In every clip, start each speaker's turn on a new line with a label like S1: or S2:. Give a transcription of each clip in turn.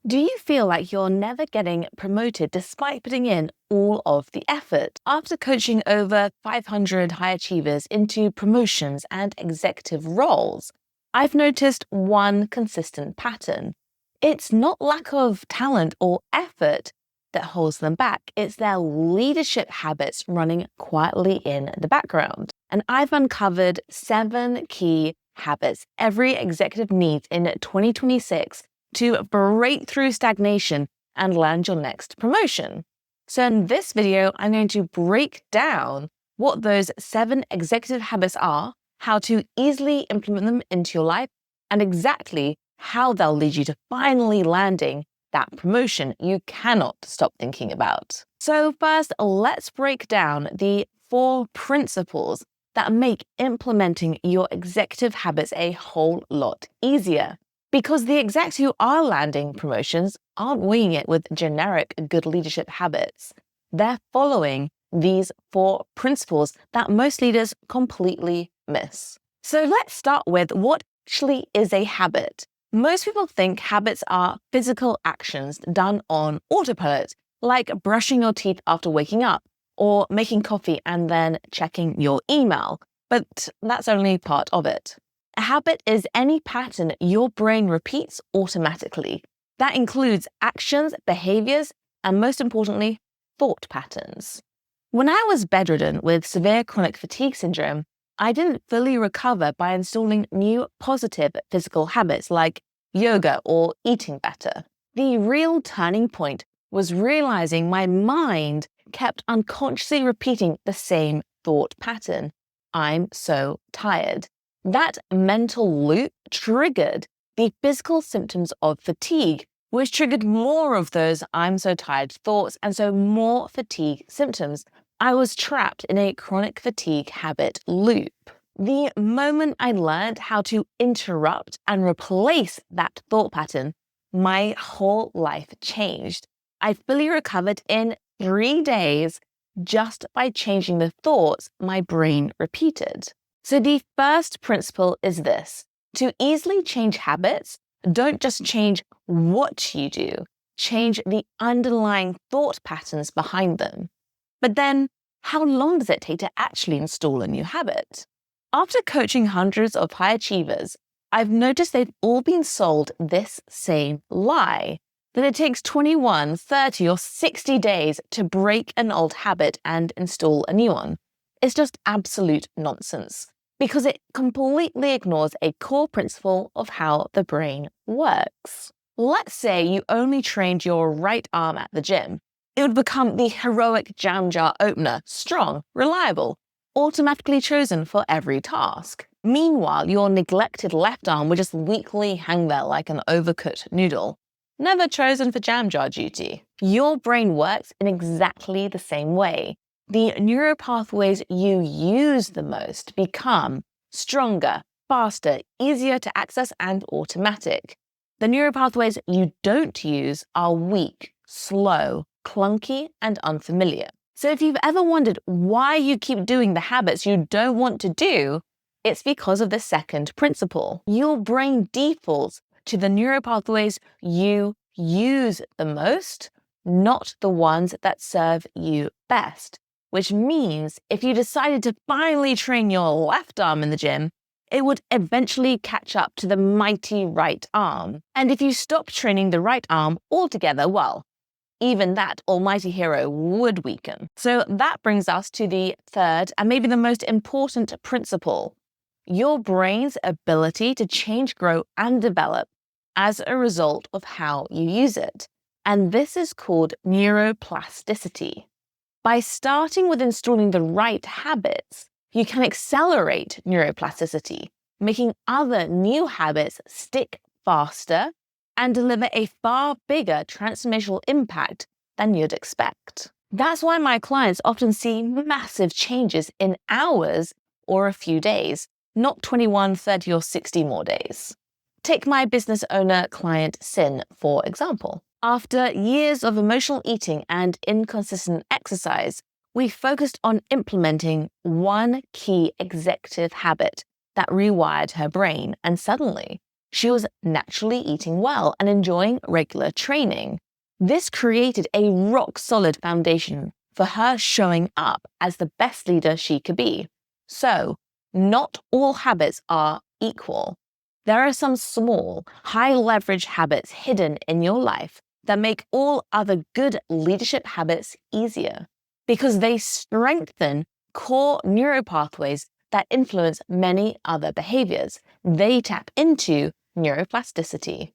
S1: Do you feel like you're never getting promoted despite putting in all of the effort? After coaching over 500 high achievers into promotions and executive roles, I've noticed one consistent pattern. It's not lack of talent or effort that holds them back, it's their leadership habits running quietly in the background. And I've uncovered 7 key habits every executive needs in 2026 to break through stagnation and land your next promotion. So in this video, I'm going to break down what those 7 executive habits are, how to easily implement them into your life, and exactly how they'll lead you to finally landing that promotion you cannot stop thinking about. So first, let's break down the 4 principles that make implementing your executive habits a whole lot easier. Because the execs who are landing promotions aren't winging it with generic good leadership habits. They're following these 4 principles that most leaders completely miss. So let's start with what actually is a habit. Most people think habits are physical actions done on autopilot, like brushing your teeth after waking up, or making coffee and then checking your email. But that's only part of it. A habit is any pattern your brain repeats automatically. That includes actions, behaviors, and most importantly, thought patterns. When I was bedridden with severe chronic fatigue syndrome, I didn't fully recover by installing new positive physical habits like yoga or eating better. The real turning point was realizing my mind kept unconsciously repeating the same thought pattern. I'm so tired. That mental loop triggered the physical symptoms of fatigue, which triggered more of those I'm so tired thoughts, and so more fatigue symptoms. I was trapped in a chronic fatigue habit loop. The moment I learned how to interrupt and replace that thought pattern, my whole life changed. I fully recovered in 3 days just by changing the thoughts my brain repeated. So the first principle is this: to easily change habits, don't just change what you do, change the underlying thought patterns behind them. But then, how long does it take to actually install a new habit? After coaching hundreds of high achievers, I've noticed they've all been sold this same lie, that it takes 21, 30, or 60 days to break an old habit and install a new one. It's just absolute nonsense, because it completely ignores a core principle of how the brain works. Let's say you only trained your right arm at the gym. It would become the heroic jam jar opener, strong, reliable, automatically chosen for every task. Meanwhile, your neglected left arm would just weakly hang there like an overcooked noodle, never chosen for jam jar duty. Your brain works in exactly the same way. The neuropathways you use the most become stronger, faster, easier to access, and automatic. The neuropathways you don't use are weak, slow, clunky, and unfamiliar. So if you've ever wondered why you keep doing the habits you don't want to do, it's because of the second principle. Your brain defaults to the neuropathways you use the most, not the ones that serve you best. Which means if you decided to finally train your left arm in the gym, it would eventually catch up to the mighty right arm. And if you stop training the right arm altogether, well, even that almighty hero would weaken. So that brings us to the third and maybe the most important principle: your brain's ability to change, grow, and develop as a result of how you use it. And this is called neuroplasticity. By starting with installing the right habits, you can accelerate neuroplasticity, making other new habits stick faster and deliver a far bigger transformational impact than you'd expect. That's why my clients often see massive changes in hours or a few days, not 21, 30, or 60 more days. Take my business owner client Sin, for example. After years of emotional eating and inconsistent exercise, we focused on implementing one key executive habit that rewired her brain, and suddenly She was naturally eating well and enjoying regular training. This created a rock-solid foundation for her showing up as the best leader she could be. So, not all habits are equal. There are some small, high-leverage habits hidden in your life that make all other good leadership habits easier because they strengthen core neuropathways that influence many other behaviors. They tap into neuroplasticity.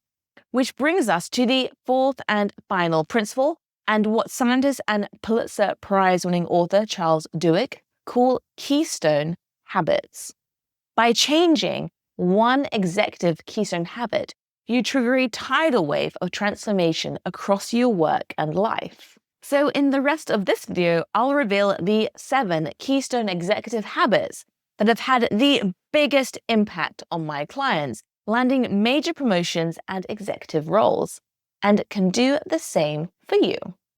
S1: Which brings us to the fourth and final principle, and what scientist and Pulitzer Prize-winning author Charles Duhigg call keystone habits. By changing one executive keystone habit, you trigger a tidal wave of transformation across your work and life. So in the rest of this video, I'll reveal the 7 keystone executive habits that have had the biggest impact on my clients, landing major promotions and executive roles, and can do the same for you.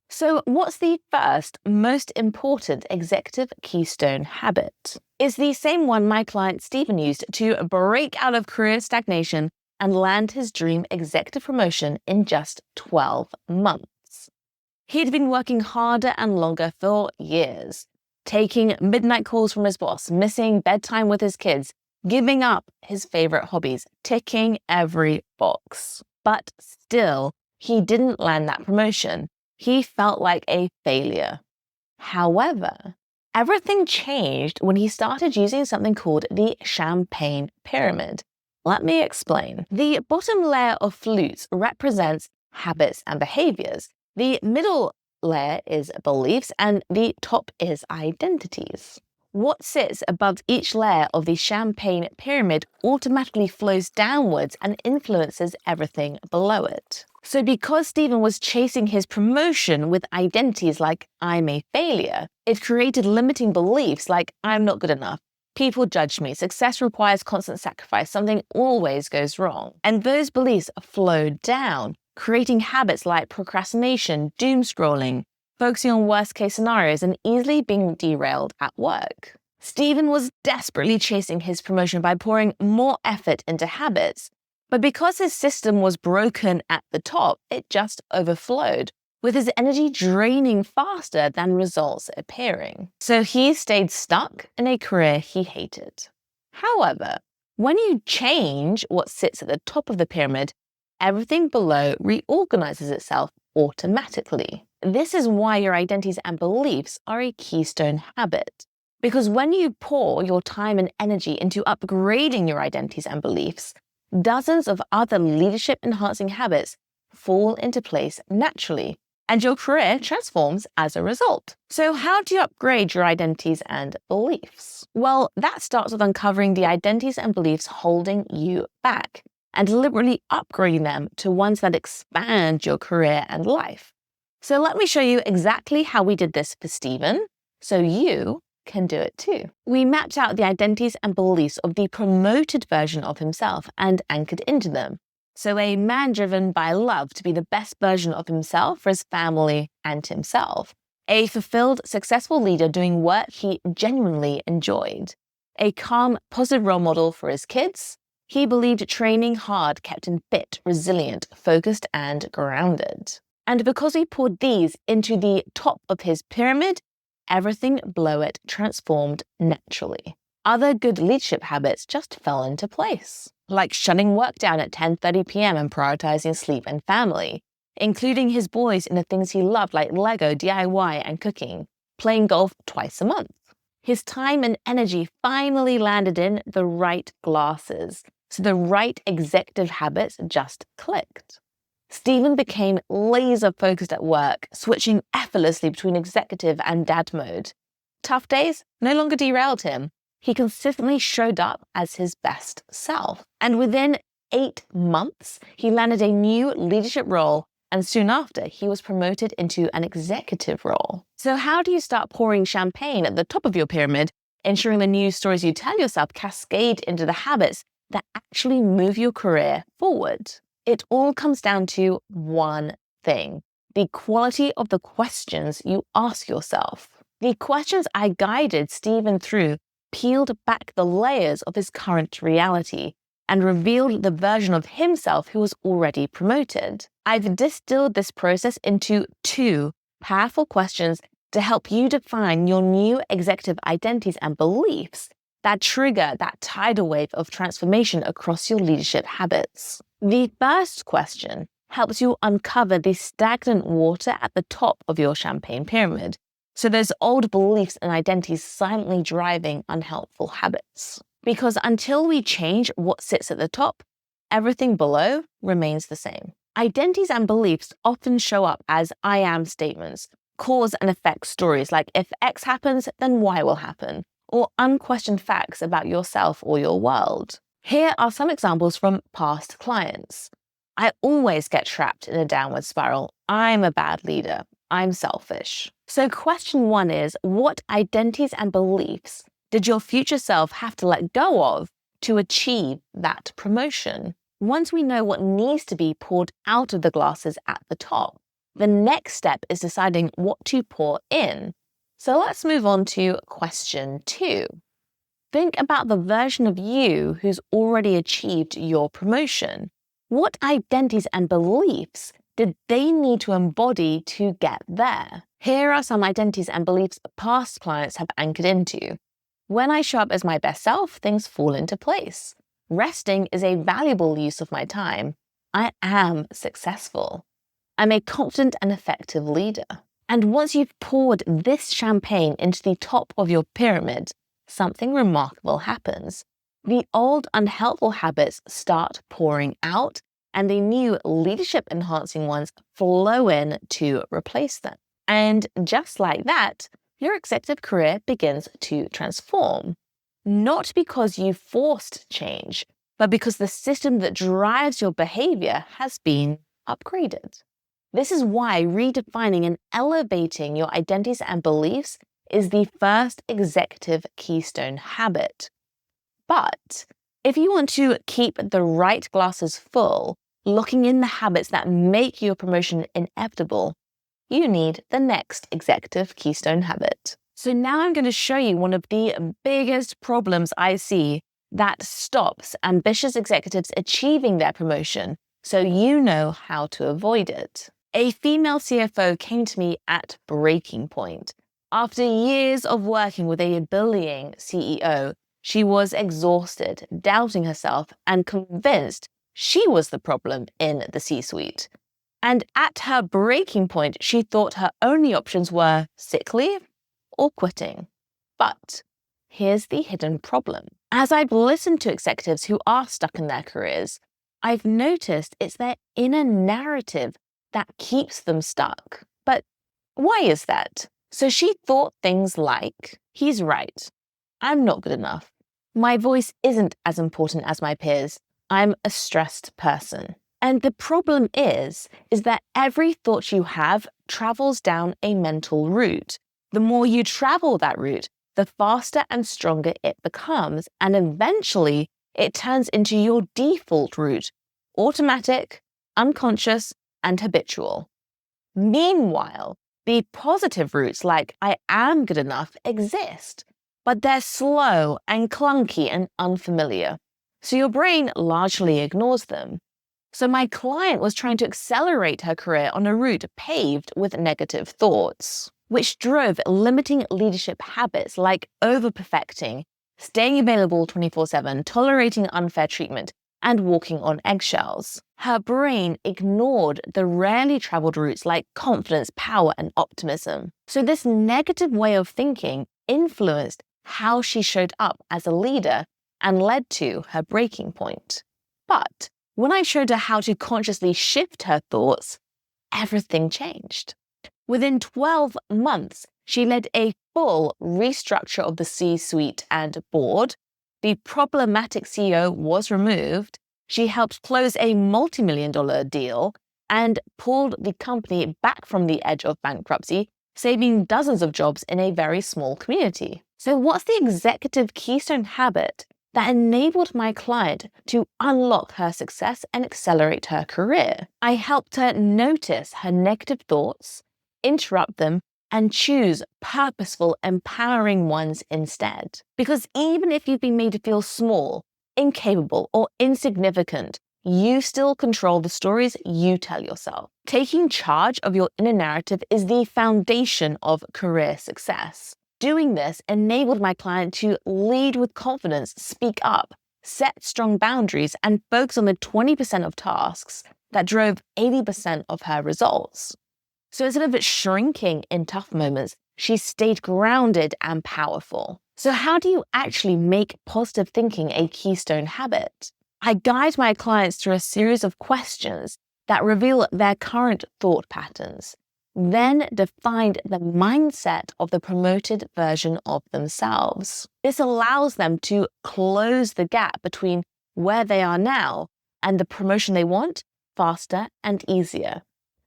S1: So what's the first most important executive keystone habit? It's the same one my client Stephen used to break out of career stagnation and land his dream executive promotion in just 12 months. He'd been working harder and longer for years, taking midnight calls from his boss, missing bedtime with his kids, giving up his favorite hobbies, ticking every box. But still, he didn't land that promotion. He felt like a failure. However, everything changed when he started using something called the Champagne Pyramid. Let me explain. The bottom layer of flutes represents habits and behaviors. The middle layer is beliefs, and the top is identities. What sits above each layer of the Champagne Pyramid automatically flows downwards and influences everything below it. So because Stephen was chasing his promotion with identities like I'm a failure, it created limiting beliefs like I'm not good enough, people judge me, success requires constant sacrifice, something always goes wrong. And those beliefs flowed down, creating habits like procrastination, doom scrolling, focusing on worst-case scenarios, and easily being derailed at work. Stephen was desperately chasing his promotion by pouring more effort into habits, but because his system was broken at the top, it just overflowed, with his energy draining faster than results appearing. So he stayed stuck in a career he hated. However, when you change what sits at the top of the pyramid, everything below reorganizes itself automatically. This is why your identities and beliefs are a keystone habit. Because when you pour your time and energy into upgrading your identities and beliefs, dozens of other leadership-enhancing habits fall into place naturally, and your career transforms as a result. So how do you upgrade your identities and beliefs? Well, that starts with uncovering the identities and beliefs holding you back, and deliberately upgrading them to ones that expand your career and life. So let me show you exactly how we did this for Stephen, so you can do it too. We mapped out the identities and beliefs of the promoted version of himself and anchored into them. So a man driven by love to be the best version of himself for his family and himself. A fulfilled, successful leader doing work he genuinely enjoyed. A calm, positive role model for his kids. He believed training hard kept him fit, resilient, focused, and grounded. And because he poured these into the top of his pyramid, everything below it transformed naturally. Other good leadership habits just fell into place, like shutting work down at 10:30 p.m. and prioritizing sleep and family, including his boys in the things he loved like Lego, DIY, and cooking, playing golf twice a month. His time and energy finally landed in the right glasses, so the right executive habits just clicked. Stephen became laser-focused at work, switching effortlessly between executive and dad mode. Tough days no longer derailed him. He consistently showed up as his best self. And within 8 months, he landed a new leadership role, and soon after, he was promoted into an executive role. So how do you start pouring champagne at the top of your pyramid, ensuring the new stories you tell yourself cascade into the habits that actually move your career forward? It all comes down to one thing: the quality of the questions you ask yourself. The questions I guided Stephen through peeled back the layers of his current reality, and revealed the version of himself who was already promoted. I've distilled this process into 2 powerful questions to help you define your new executive identities and beliefs that trigger that tidal wave of transformation across your leadership habits. The first question helps you uncover the stagnant water at the top of your champagne pyramid. So those old beliefs and identities silently driving unhelpful habits. Because until we change what sits at the top, everything below remains the same. Identities and beliefs often show up as I am statements, cause and effect stories like if X happens, then Y will happen, or unquestioned facts about yourself or your world. Here are some examples from past clients. I always get trapped in a downward spiral. I'm a bad leader. I'm selfish. So question 1 is, what identities and beliefs did your future self have to let go of to achieve that promotion? Once we know what needs to be poured out of the glasses at the top, the next step is deciding what to pour in. So let's move on to question 2. Think about the version of you who's already achieved your promotion. What identities and beliefs did they need to embody to get there? Here are some identities and beliefs past clients have anchored into. When I show up as my best self, things fall into place. Resting is a valuable use of my time. I am successful. I'm a confident and effective leader. And once you've poured this champagne into the top of your pyramid, something remarkable happens. The old unhelpful habits start pouring out, and the new leadership-enhancing ones flow in to replace them. And just like that, your executive career begins to transform. Not because you forced change, but because the system that drives your behavior has been upgraded. This is why redefining and elevating your identities and beliefs is the first executive keystone habit. But if you want to keep the right glasses full, locking in the habits that make your promotion inevitable, you need the next executive keystone habit. So now I'm going to show you one of the biggest problems I see that stops ambitious executives achieving their promotion, so you know how to avoid it. A female CFO came to me at breaking point. After years of working with a bullying CEO, she was exhausted, doubting herself, and convinced she was the problem in the C-suite. And at her breaking point, she thought her only options were sick leave or quitting. But here's the hidden problem. As I've listened to executives who are stuck in their careers, I've noticed it's their inner narrative that keeps them stuck. But why is that? So she thought things like, he's right, I'm not good enough. My voice isn't as important as my peers. I'm a stressed person. And the problem is that every thought you have travels down a mental route. The more you travel that route, the faster and stronger it becomes, and eventually it turns into your default route, automatic, unconscious, and habitual. Meanwhile, the positive routes like I am good enough exist, but they're slow and clunky and unfamiliar. So your brain largely ignores them. So my client was trying to accelerate her career on a route paved with negative thoughts, which drove limiting leadership habits like over-perfecting, staying available 24/7, tolerating unfair treatment, and walking on eggshells. Her brain ignored the rarely traveled routes like confidence, power, and optimism. So this negative way of thinking influenced how she showed up as a leader and led to her breaking point. But when I showed her how to consciously shift her thoughts, everything changed. Within 12 months, she led a full restructure of the C-suite and board. The problematic CEO was removed. She helped close a multi-million-dollar deal and pulled the company back from the edge of bankruptcy, saving dozens of jobs in a very small community. So what's the executive keystone habit that enabled my client to unlock her success and accelerate her career? I helped her notice her negative thoughts, interrupt them, and choose purposeful, empowering ones instead. Because even if you've been made to feel small, incapable, or insignificant, you still control the stories you tell yourself. Taking charge of your inner narrative is the foundation of career success. Doing this enabled my client to lead with confidence, speak up, set strong boundaries, and focus on the 20% of tasks that drove 80% of her results. So instead of shrinking in tough moments, she stayed grounded and powerful. So how do you actually make positive thinking a keystone habit? I guide my clients through a series of questions that reveal their current thought patterns, then define the mindset of the promoted version of themselves. This allows them to close the gap between where they are now and the promotion they want faster and easier.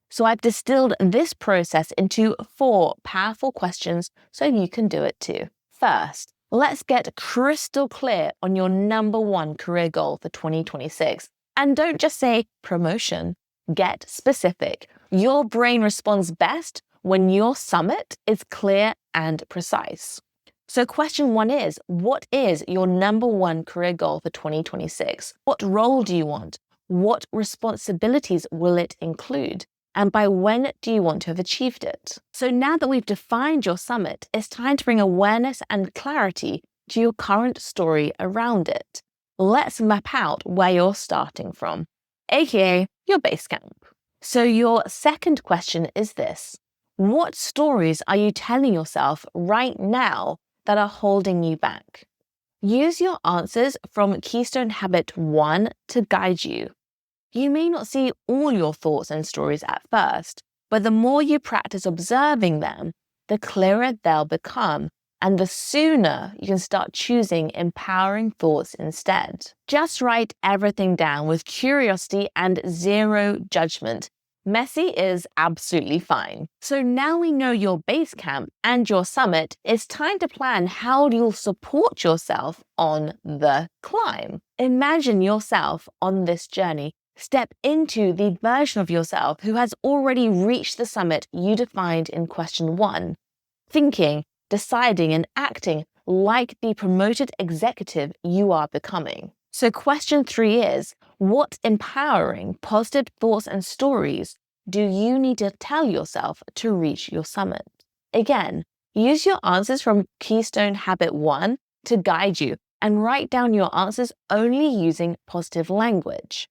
S1: So I've distilled this process into 4 powerful questions so you can do it too. First, let's get crystal clear on your number 1 career goal for 2026. And don't just say promotion, get specific. Your brain responds best when your summit is clear and precise. So question 1 is, what is your number 1 career goal for 2026? What role do you want? What responsibilities will it include? And by when do you want to have achieved it? So now that we've defined your summit, it's time to bring awareness and clarity to your current story around it. Let's map out where you're starting from, aka your base camp. So your second question is this: what stories are you telling yourself right now that are holding you back? Use your answers from Keystone Habit 1 to guide you. You may not see all your thoughts and stories at first, but the more you practice observing them, the clearer they'll become, and the sooner you can start choosing empowering thoughts instead. Just write everything down with curiosity and zero judgment. Messy is absolutely fine. So now we know your base camp and your summit, it's time to plan how you'll support yourself on the climb. Imagine yourself on this journey. Step into the version of yourself who has already reached the summit you defined in question 1, thinking, deciding, and acting like the promoted executive you are becoming. So question 3 is, what empowering, positive thoughts and stories do you need to tell yourself to reach your summit? Again, use your answers from Keystone Habit 1 to guide you, and write down your answers only using positive language.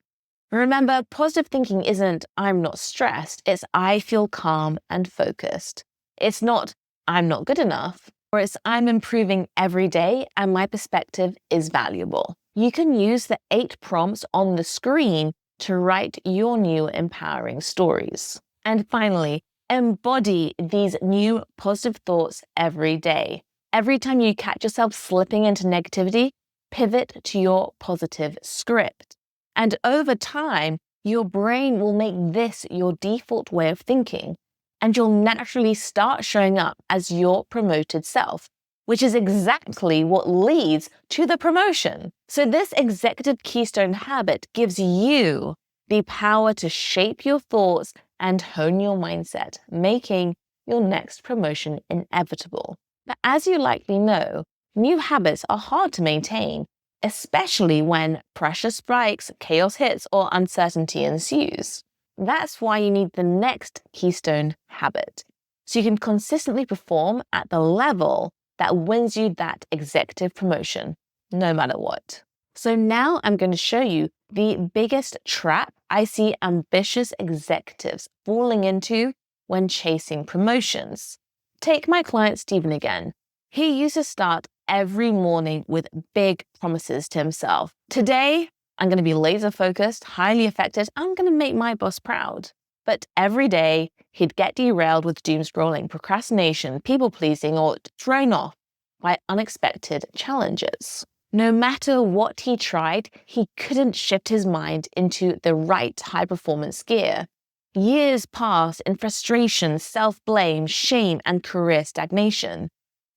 S1: Remember, positive thinking isn't I'm not stressed, it's I feel calm and focused. It's not I'm not good enough, or it's I'm improving every day and my perspective is valuable. You can use the 8 prompts on the screen to write your new empowering stories. And finally, embody these new positive thoughts every day. Every time you catch yourself slipping into negativity, pivot to your positive script. And over time, your brain will make this your default way of thinking, and you'll naturally start showing up as your promoted self, which is exactly what leads to the promotion. So this executive keystone habit gives you the power to shape your thoughts and hone your mindset, making your next promotion inevitable. But as you likely know, new habits are hard to maintain, especially when pressure spikes, chaos hits, or uncertainty ensues. That's why you need the next keystone habit, so you can consistently perform at the level that wins you that executive promotion, no matter what. So now I'm going to show you the biggest trap I see ambitious executives falling into when chasing promotions. Take my client Stephen again. He used to start every morning with big promises to himself. Today, I'm going to be laser focused, highly effective. I'm going to make my boss proud. But every day, he'd get derailed with doom scrolling, procrastination, people pleasing, or thrown off by unexpected challenges. No matter what he tried, he couldn't shift his mind into the right high performance gear. Years passed in frustration, self-blame, shame, and career stagnation.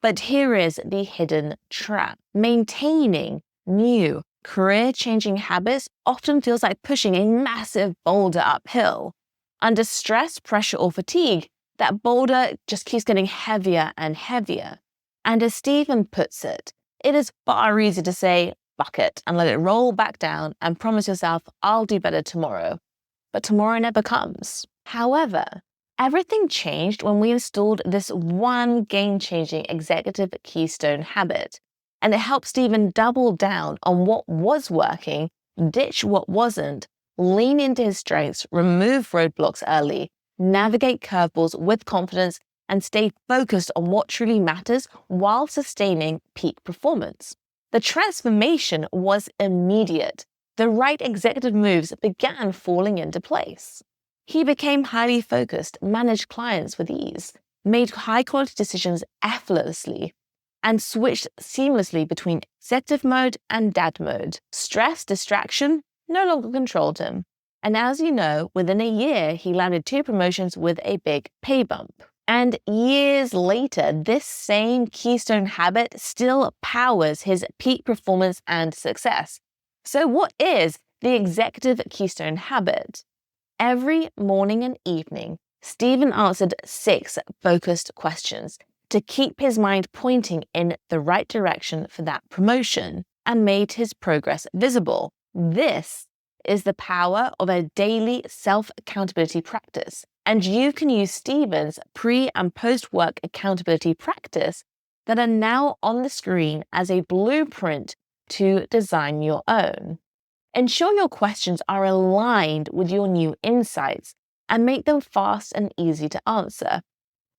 S1: But here is the hidden trap. Maintaining new, career-changing habits often feels like pushing a massive boulder uphill. Under stress, pressure, or fatigue, that boulder just keeps getting heavier and heavier. And as Stephen puts it, it is far easier to say, bucket and let it roll back down and promise yourself, I'll do better tomorrow. But tomorrow never comes. However, everything changed when we installed this one game-changing executive keystone habit. And it helped Stephen double down on what was working, ditch what wasn't, lean into his strengths, remove roadblocks early, navigate curveballs with confidence, and stay focused on what truly matters while sustaining peak performance. The transformation was immediate. The right executive moves began falling into place. He became highly focused, managed clients with ease, made high-quality decisions effortlessly, and switched seamlessly between executive mode and dad mode. Stress, distraction no longer controlled him. And as you know, within a year, he landed 2 promotions with a big pay bump. And years later, this same keystone habit still powers his peak performance and success. So what is the executive keystone habit? Every morning and evening, Stephen answered 6 focused questions to keep his mind pointing in the right direction for that promotion and made his progress visible. This is the power of a daily self-accountability practice. And you can use Stephen's pre- and post-work accountability practice that are now on the screen as a blueprint to design your own. Ensure your questions are aligned with your new insights and make them fast and easy to answer.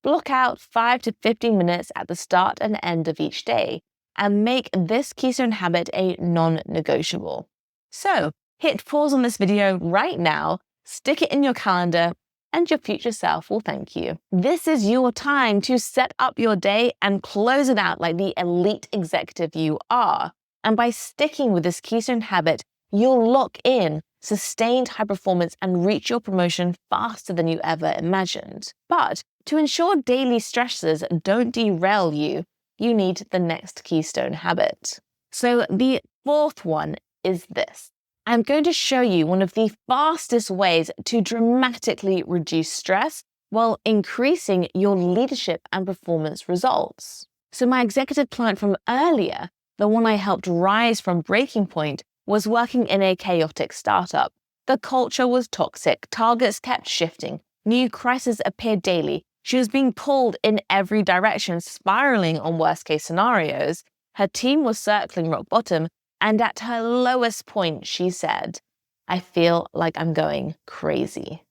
S1: Block out 5 to 15 minutes at the start and end of each day and make this keystone habit a non-negotiable. So, hit pause on this video right now, stick it in your calendar, and your future self will thank you. This is your time to set up your day and close it out like the elite executive you are. And by sticking with this keystone habit, you'll lock in sustained high performance and reach your promotion faster than you ever imagined. But to ensure daily stresses don't derail you, you need the next keystone habit. So the 4th one is this. I'm going to show you one of the fastest ways to dramatically reduce stress while increasing your leadership and performance results. So my executive client from earlier, the one I helped rise from breaking point, was working in a chaotic startup. The culture was toxic, targets kept shifting, new crises appeared daily. She was being pulled in every direction, spiraling on worst-case scenarios. Her team was circling rock bottom, and at her lowest point, she said, I feel like I'm going crazy.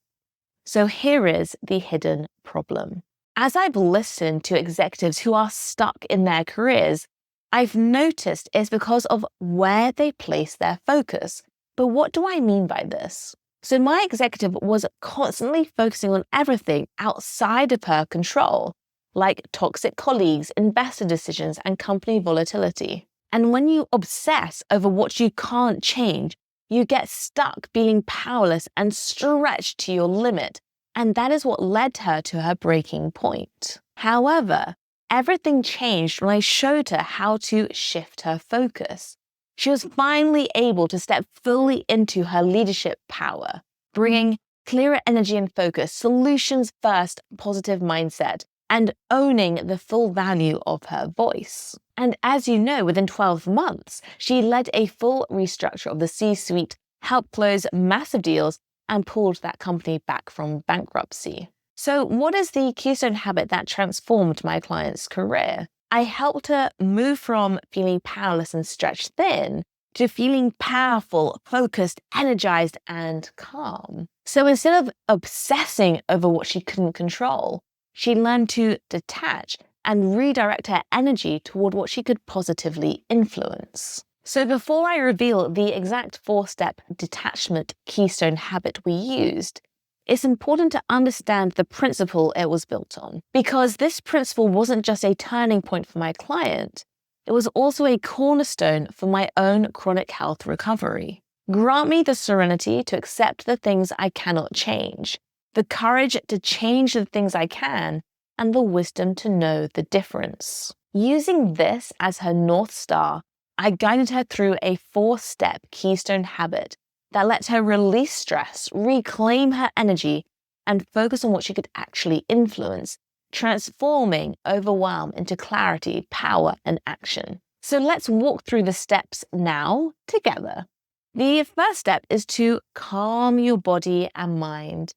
S1: So here is the hidden problem. As I've listened to executives who are stuck in their careers, I've noticed it's because of where they place their focus. But what do I mean by this? So my executive was constantly focusing on everything outside of her control, like toxic colleagues, investor decisions, and company volatility. And when you obsess over what you can't change, you get stuck being powerless and stretched to your limit. And that is what led her to her breaking point. However, everything changed when I showed her how to shift her focus. She was finally able to step fully into her leadership power, bringing clearer energy and focus, solutions first, positive mindset, and owning the full value of her voice. And as you know, within 12 months, she led a full restructure of the C-suite, helped close massive deals, and pulled that company back from bankruptcy. So what is the keystone habit that transformed my client's career? I helped her move from feeling powerless and stretched thin to feeling powerful, focused, energized, and calm. So instead of obsessing over what she couldn't control, she learned to detach and redirect her energy toward what she could positively influence. So before I reveal the exact 4-step detachment keystone habit we used, it's important to understand the principle it was built on, because this principle wasn't just a turning point for my client, it was also a cornerstone for my own chronic health recovery. Grant me the serenity to accept the things I cannot change, the courage to change the things I can, and the wisdom to know the difference. Using this as her North Star, I guided her through a 4-step keystone habit that let her release stress, reclaim her energy, and focus on what she could actually influence, transforming overwhelm into clarity, power, and action. So let's walk through the steps now together. The first step is to calm your body and mind.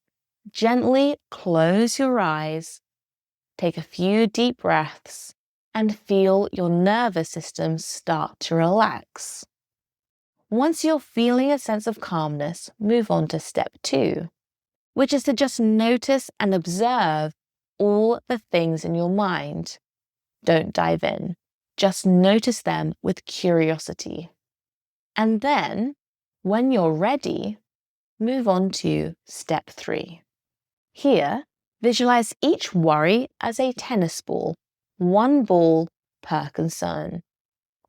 S1: Gently close your eyes, take a few deep breaths, and feel your nervous system start to relax. Once you're feeling a sense of calmness, move on to step 2, which is to just notice and observe all the things in your mind. Don't dive in. Just notice them with curiosity. And then, when you're ready, move on to step 3. Here, visualize each worry as a tennis ball, one ball per concern.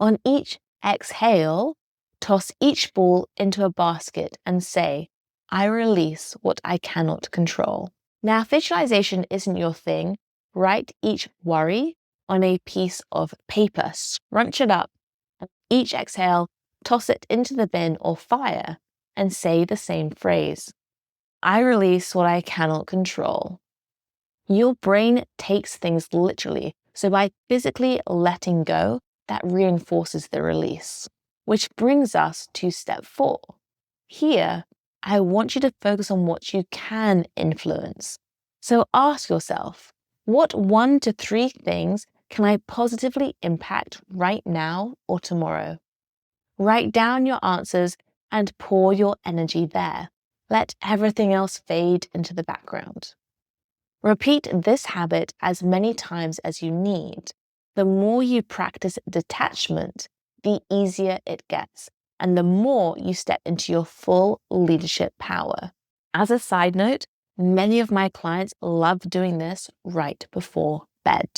S1: On each exhale, toss each ball into a basket and say, I release what I cannot control. Now, if visualization isn't your thing, write each worry on a piece of paper, scrunch it up, and each exhale, toss it into the bin or fire, and say the same phrase. I release what I cannot control. Your brain takes things literally, so by physically letting go, that reinforces the release. Which brings us to step 4. Here, I want you to focus on what you can influence. So ask yourself, what 1 to 3 things can I positively impact right now or tomorrow? Write down your answers and pour your energy there. Let everything else fade into the background. Repeat this habit as many times as you need. The more you practice detachment, the easier it gets, and the more you step into your full leadership power. As a side note, many of my clients love doing this right before bed.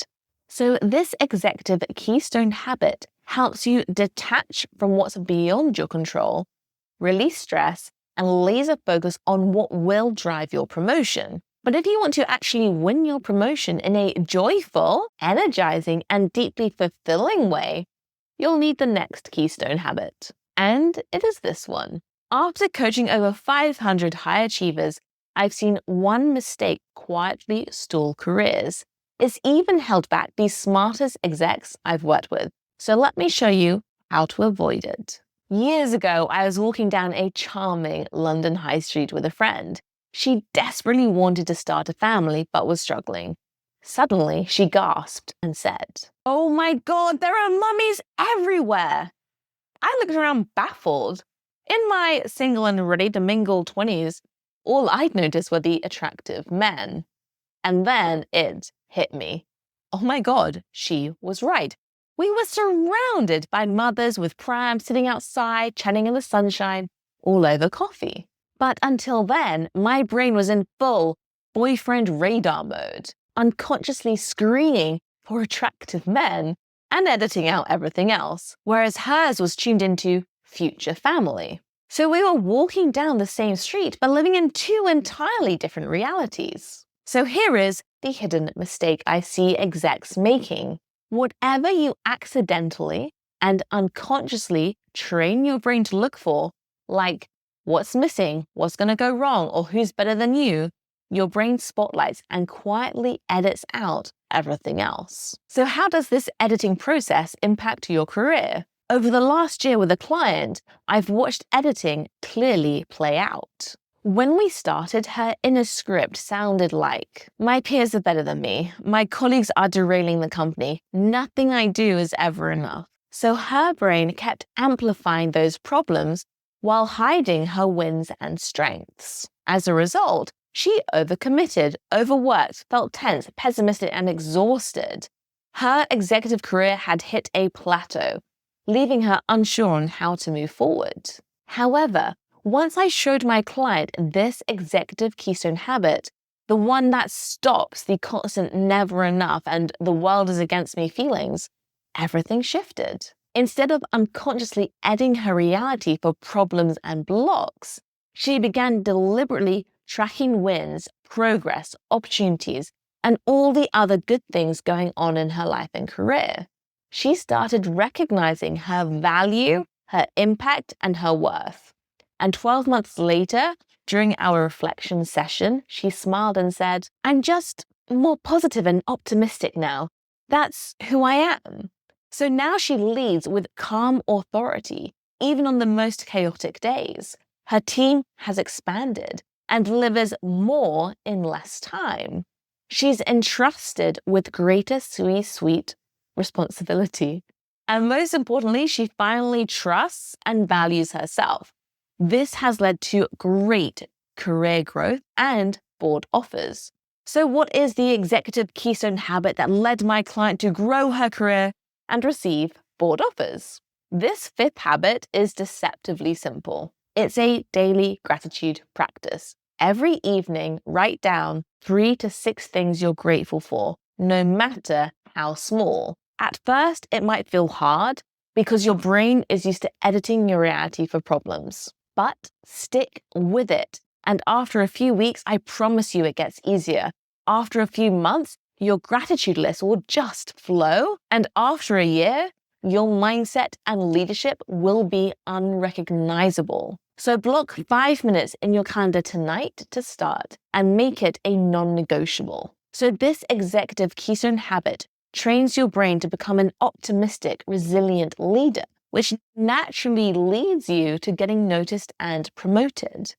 S1: So this executive keystone habit helps you detach from what's beyond your control, release stress, and laser focus on what will drive your promotion. But if you want to actually win your promotion in a joyful, energizing, and deeply fulfilling way, you'll need the next keystone habit. And it is this one. After coaching over 500 high achievers, I've seen one mistake quietly stall careers. It's even held back the smartest execs I've worked with. So let me show you how to avoid it. Years ago, I was walking down a charming London high street with a friend. She desperately wanted to start a family but was struggling. Suddenly, she gasped and said, "Oh my God, there are mummies everywhere!" I looked around baffled. In my single and ready to mingle 20s, all I'd noticed were the attractive men. And then it hit me. Oh my God, she was right. We were surrounded by mothers with prams sitting outside, chatting in the sunshine, all over coffee. But until then, my brain was in full boyfriend radar mode, unconsciously screening for attractive men and editing out everything else, whereas hers was tuned into future family. So we were walking down the same street, but living in 2 entirely different realities. So here is the hidden mistake I see execs making. Whatever you accidentally and unconsciously train your brain to look for, like what's missing, what's going to go wrong, or who's better than you, your brain spotlights and quietly edits out everything else. So how does this editing process impact your career? Over the last year with a client, I've watched editing clearly play out. When we started, her inner script sounded like, my peers are better than me, my colleagues are derailing the company, nothing I do is ever enough. So her brain kept amplifying those problems while hiding her wins and strengths. As a result, she overcommitted, overworked, felt tense, pessimistic, and exhausted. Her executive career had hit a plateau, leaving her unsure on how to move forward. However, once I showed my client this executive keystone habit, the one that stops the constant never enough and the world is against me feelings, everything shifted. Instead of unconsciously editing her reality for problems and blocks, she began deliberately tracking wins, progress, opportunities, and all the other good things going on in her life and career. She started recognizing her value, her impact, and her worth. And 12 months later, during our reflection session, she smiled and said, "I'm just more positive and optimistic now. That's who I am." So now she leads with calm authority, even on the most chaotic days. Her team has expanded and delivers more in less time. She's entrusted with greater C-suite responsibility. And most importantly, she finally trusts and values herself. This has led to great career growth and board offers. So what is the executive keystone habit that led my client to grow her career and receive board offers? This fifth habit is deceptively simple. It's a daily gratitude practice. Every evening, write down 3 to 6 things you're grateful for, no matter how small. At first, it might feel hard because your brain is used to editing your reality for problems. But stick with it. And after a few weeks, I promise you it gets easier. After a few months, your gratitude list will just flow. And after a year, your mindset and leadership will be unrecognizable. So block 5 minutes in your calendar tonight to start and make it a non-negotiable. So this executive keystone habit trains your brain to become an optimistic, resilient leader, which naturally leads you to getting noticed and promoted.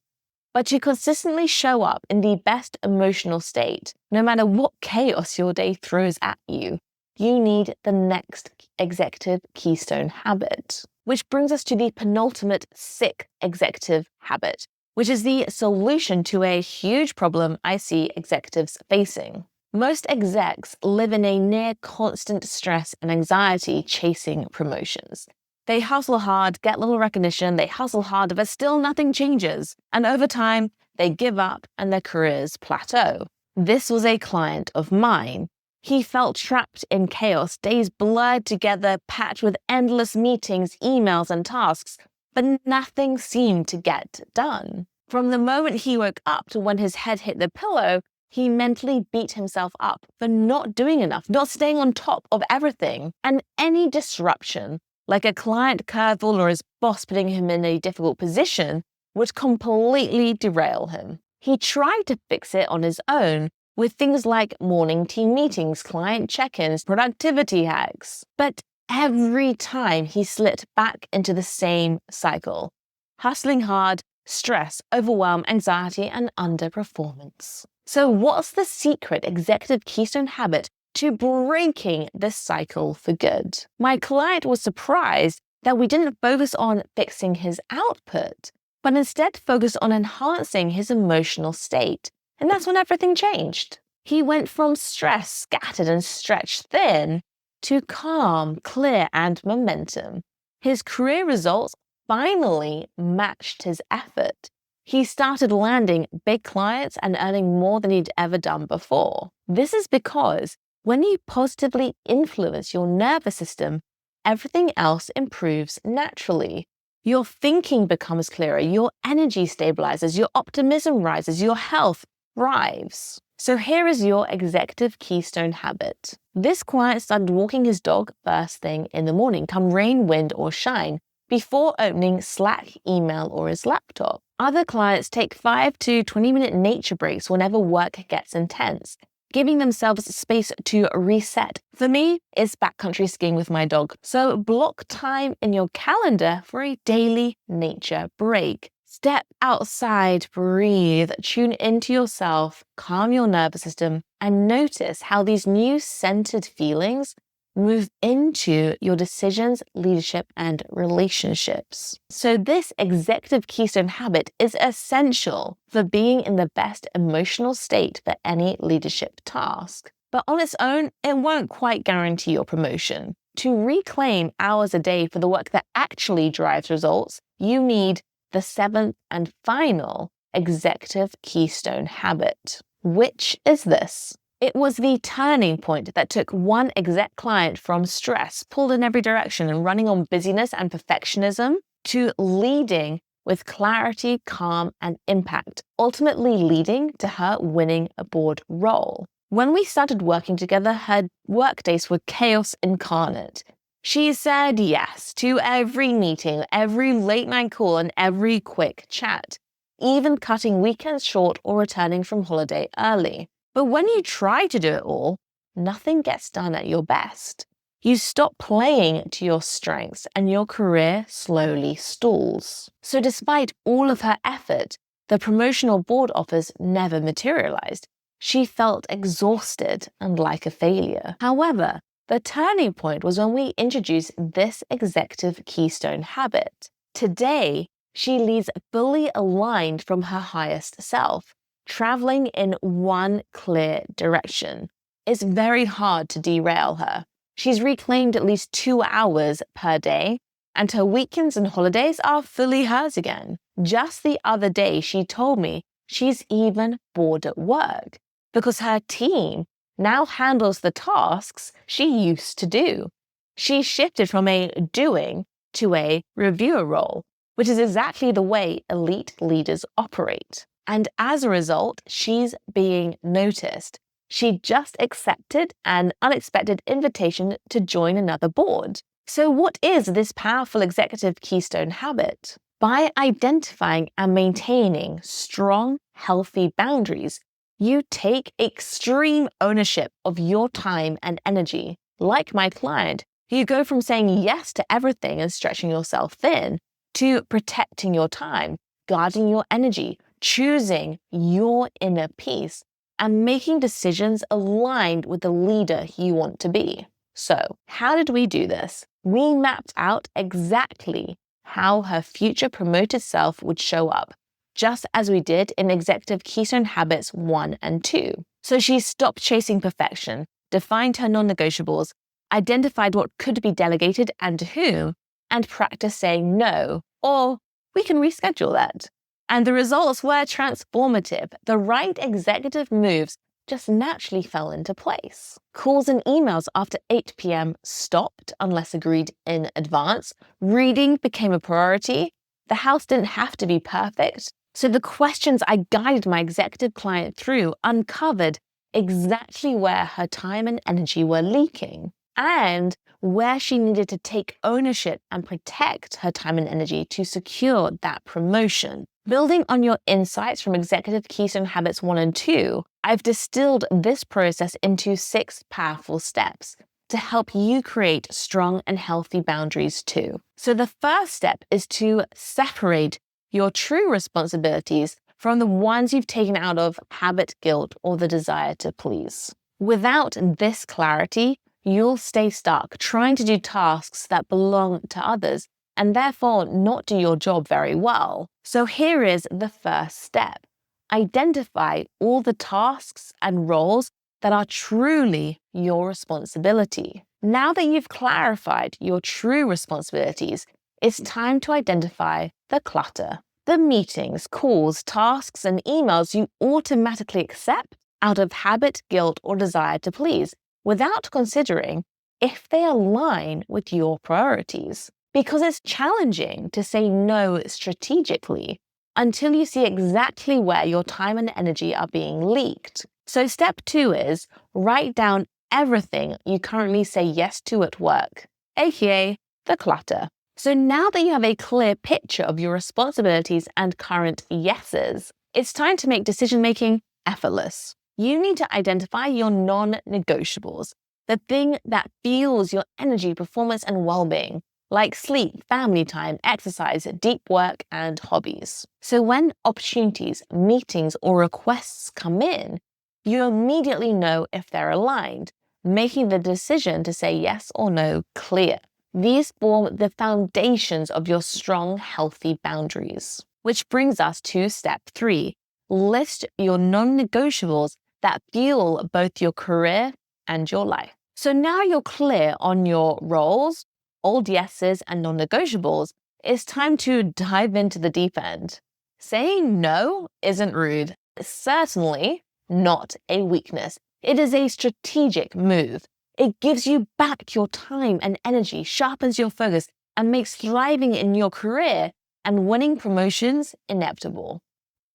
S1: But to consistently show up in the best emotional state, no matter what chaos your day throws at you, you need the next executive keystone habit. Which brings us to the penultimate sick executive habit, which is the solution to a huge problem I see executives facing. Most execs live in a near constant stress and anxiety chasing promotions. They hustle hard, get little recognition, they hustle hard, but still nothing changes. And over time, they give up and their careers plateau. This was a client of mine. He felt trapped in chaos, days blurred together, packed with endless meetings, emails, and tasks, but nothing seemed to get done. From the moment he woke up to when his head hit the pillow, he mentally beat himself up for not doing enough, not staying on top of everything. And any disruption, like a client curveball or his boss putting him in a difficult position, would completely derail him. He tried to fix it on his own with things like morning team meetings, client check-ins, productivity hacks. But every time he slipped back into the same cycle, hustling hard, stress, overwhelm, anxiety, and underperformance. So what's the secret executive keystone habit to breaking this cycle for good? My client was surprised that we didn't focus on fixing his output, but instead focused on enhancing his emotional state. And that's when everything changed. He went from stress, scattered and stretched thin, to calm, clear, and momentum. His career results finally matched his effort. He started landing big clients and earning more than he'd ever done before. This is because when you positively influence your nervous system, everything else improves naturally. Your thinking becomes clearer, your energy stabilizes, your optimism rises, your health thrives. So here is your executive keystone habit. This client started walking his dog first thing in the morning, come rain, wind, or shine, before opening Slack, email, or his laptop. Other clients take 5 to 20-minute nature breaks whenever work gets intense, giving themselves space to reset. For me, it's backcountry skiing with my dog. So block time in your calendar for a daily nature break. Step outside, breathe, tune into yourself, calm your nervous system, and notice how these new centered feelings move into your decisions, leadership, and relationships. So this executive keystone habit is essential for being in the best emotional state for any leadership task. But on its own, it won't quite guarantee your promotion. To reclaim hours a day for the work that actually drives results, you need the seventh and final executive keystone habit, which is this. It was the turning point that took one exec client from stress, pulled in every direction and running on busyness and perfectionism, to leading with clarity, calm, and impact, ultimately leading to her winning a board role. When we started working together, her workdays were chaos incarnate. She said yes to every meeting, every late night call, and every quick chat, even cutting weekends short or returning from holiday early. But when you try to do it all, nothing gets done at your best. You stop playing to your strengths and your career slowly stalls. So despite all of her effort, the promotional board offers never materialized. She felt exhausted and like a failure. However, the turning point was when we introduced this executive keystone habit. Today, she leads fully aligned from her highest self, traveling in one clear direction. It's very hard to derail her. She's reclaimed at least 2 hours per day, and her weekends and holidays are fully hers again. Just the other day, she told me she's even bored at work because her team now handles the tasks she used to do. She shifted from a doing to a reviewer role, which is exactly the way elite leaders operate. And as a result, she's being noticed. She just accepted an unexpected invitation to join another board. So what is this powerful executive keystone habit? By identifying and maintaining strong, healthy boundaries, you take extreme ownership of your time and energy. Like my client, you go from saying yes to everything and stretching yourself thin to protecting your time, guarding your energy, choosing your inner peace, and making decisions aligned with the leader you want to be. So, how did we do this? We mapped out exactly how her future promoted self would show up, just as we did in Executive Keystone Habits 1 and 2. So she stopped chasing perfection, defined her non-negotiables, identified what could be delegated and to whom, and practiced saying no, or we can reschedule that. And the results were transformative. The right executive moves just naturally fell into place. Calls and emails after 8 p.m. stopped unless agreed in advance. Reading became a priority. The house didn't have to be perfect. So the questions I guided my executive client through uncovered exactly where her time and energy were leaking and where she needed to take ownership and protect her time and energy to secure that promotion. Building on your insights from Executive Keystone Habits 1 and 2, I've distilled this process into 6 powerful steps to help you create strong and healthy boundaries too. So the first step is to separate your true responsibilities from the ones you've taken out of habit, guilt, or the desire to please. Without this clarity, you'll stay stuck trying to do tasks that belong to others and therefore not do your job very well. So here is the first step. Identify all the tasks and roles that are truly your responsibility. Now that you've clarified your true responsibilities, it's time to identify the clutter. The meetings, calls, tasks, and emails you automatically accept out of habit, guilt, or desire to please, without considering if they align with your priorities. Because it's challenging to say no strategically until you see exactly where your time and energy are being leaked. So step 2 is write down everything you currently say yes to at work, aka the clutter. So now that you have a clear picture of your responsibilities and current yeses, it's time to make decision-making effortless. You need to identify your non-negotiables, the thing that fuels your energy, performance, and well-being, like sleep, family time, exercise, deep work, and hobbies. So when opportunities, meetings, or requests come in, you immediately know if they're aligned, making the decision to say yes or no clear. These form the foundations of your strong, healthy boundaries. Which brings us to step 3. List your non-negotiables that fuel both your career and your life. So now you're clear on your roles, old yeses, and non-negotiables, it's time to dive into the deep end. Saying no isn't rude. It's certainly not a weakness. It is a strategic move. It gives you back your time and energy, sharpens your focus, and makes thriving in your career and winning promotions inevitable.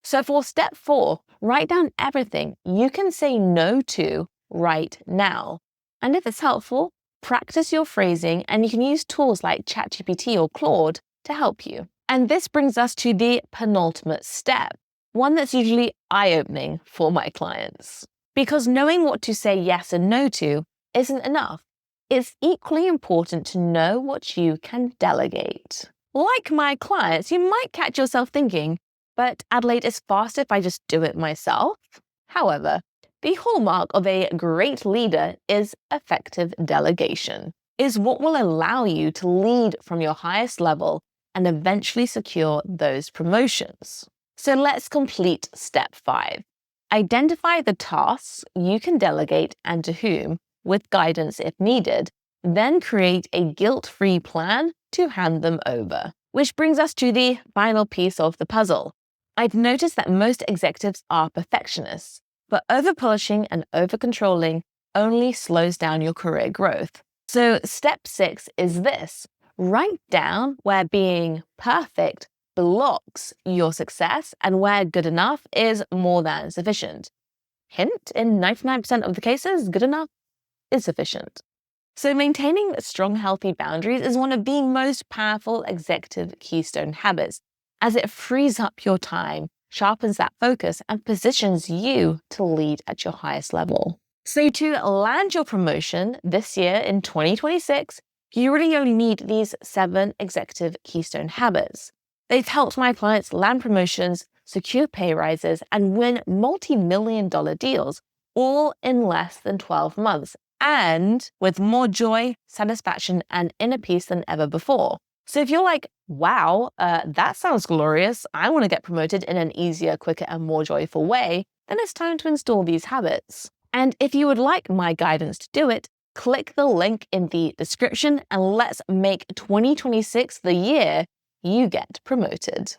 S1: So for step 4, write down everything you can say no to right now. And if it's helpful, practice your phrasing, and you can use tools like ChatGPT or Claude to help you. And this brings us to the penultimate step, one that's usually eye-opening for my clients. Because knowing what to say yes and no to isn't enough. it's equally important to know what you can delegate. Like my clients, you might catch yourself thinking, but Adelaide, is faster if I just do it myself. However, the hallmark of a great leader is effective delegation, is what will allow you to lead from your highest level and eventually secure those promotions. So let's complete step 5. Identify the tasks you can delegate and to whom, with guidance if needed, then create a guilt-free plan to hand them over. Which brings us to the final piece of the puzzle. I've noticed that most executives are perfectionists, but over-polishing and over-controlling only slows down your career growth. So step 6 is this. Write down where being perfect blocks your success and where good enough is more than sufficient. Hint, in 99% of the cases, good enough is sufficient. So maintaining strong, healthy boundaries is one of the most powerful executive keystone habits, as it frees up your time, sharpens that focus, and positions you to lead at your highest level. So to land your promotion this year in 2026, you really only need these 7 executive keystone habits. They've helped my clients land promotions, secure pay rises, and win multi-million-dollar deals, all in less than 12 months, and with more joy, satisfaction, and inner peace than ever before. So if you're like, wow, that sounds glorious, I want to get promoted in an easier, quicker, and more joyful way, then it's time to install these habits. And if you would like my guidance to do it, click the link in the description and let's make 2026 the year you get promoted.